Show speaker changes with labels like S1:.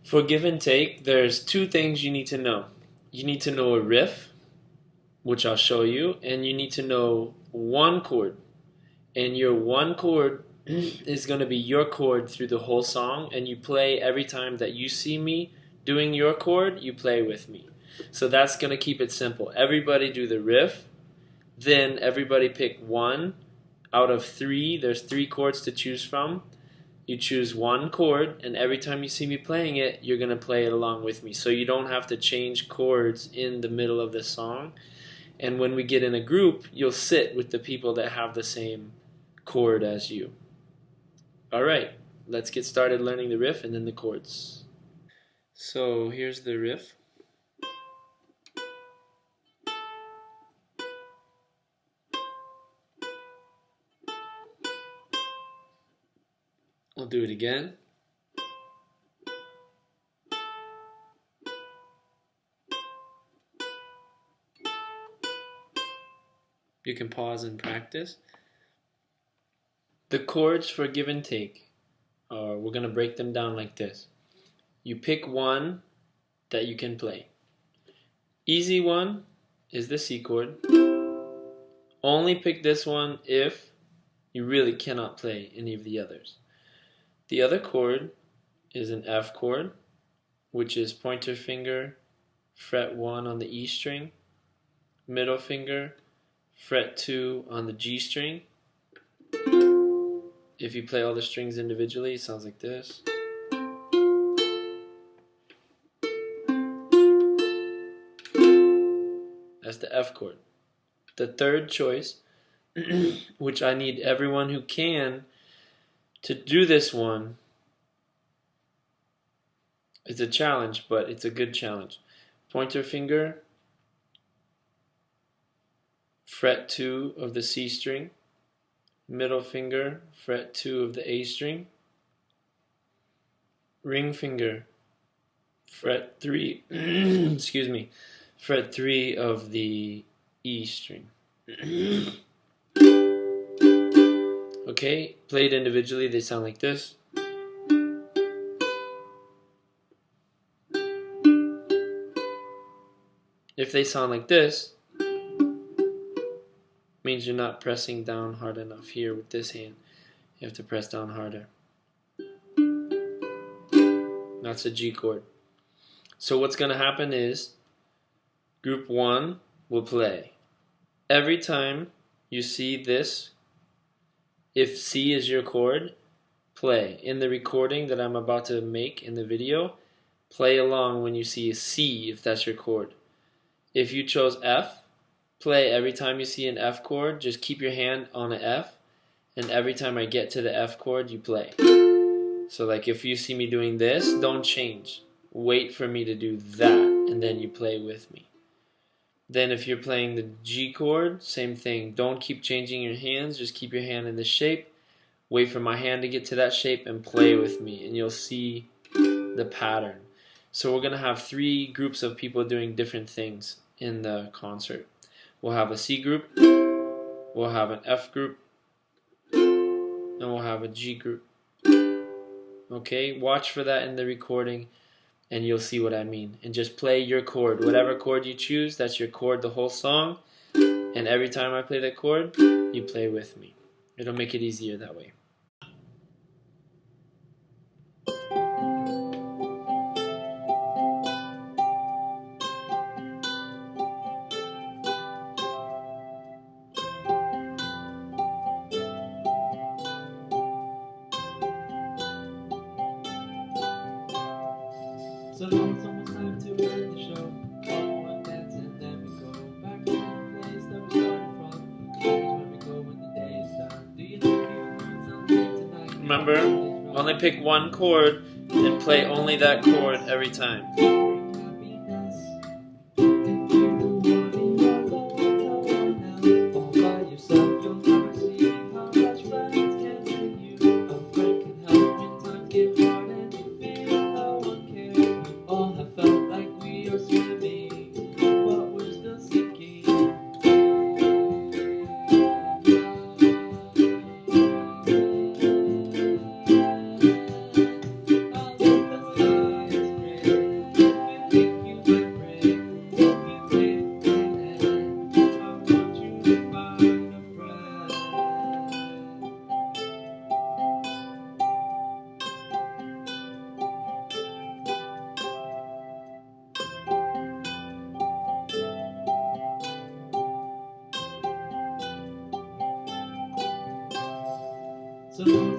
S1: For give and take, there's two things you need to know. You need to know a riff, which I'll show you, and you need to know one chord. And your one chord is going to be your chord through the whole song, and you play every time that you see me doing your chord, you play with me. So that's going to keep it simple. Everybody do the riff, then everybody pick one out of three. There's three chords to choose from. You choose one chord, and every time you see me playing it, you're going to play it along with me. So you don't have to change chords in the middle of the song. And when we get in a group, you'll sit with the people that have the same chord as you. All right, let's get started learning the riff and then the chords. So here's the riff. I'll do it again. You can pause and practice. The chords for give and take, we're going to break them down like this. You pick one that you can play. Easy one is the C chord. Only pick this one if you really cannot play any of the others. The other chord is an F chord, which is pointer finger, fret 1 on the E string, middle finger, fret 2 on the G string. If you play all the strings individually, it sounds like this. That's the F chord. The third choice, which I need everyone who can to do this one. It's a challenge, but it's a good challenge. Pointer finger, fret 2 of the C string, middle finger, fret 2 of the A string, ring finger, fret 3, excuse me, fret 3 of the E string. Okay, played individually, they sound like this. If they sound like this, means you're not pressing down hard enough here with this hand. You have to press down harder. That's a G chord. So what's going to happen is group 1 will play. Every time you see this, if C is your chord, play. In the recording that I'm about to make in the video, play along when you see a C if that's your chord. If you chose F, play every time you see an F chord, just keep your hand on an F, and every time I get to the F chord, you play. So like if you see me doing this, don't change. Wait for me to do that, and then you play with me. Then if you're playing the G chord, same thing. Don't keep changing your hands, just keep your hand in the shape. Wait for my hand to get to that shape and play with me, and you'll see the pattern. So we're going to have 3 groups of people doing different things in the concert. We'll have a C group, we'll have an F group, and we'll have a G group. Okay, watch for that in the recording and you'll see what I mean. And just play your chord. Whatever chord you choose, that's your chord the whole song. And every time I play that chord, you play with me. It'll make it easier that way. So now it's almost time to end the show. Everyone dance and then we go back to the place that we started from. Here's where we go when the day is done. Do you think you learned something tonight? Remember, only pick one chord and play only that chord every time.
S2: Thank you.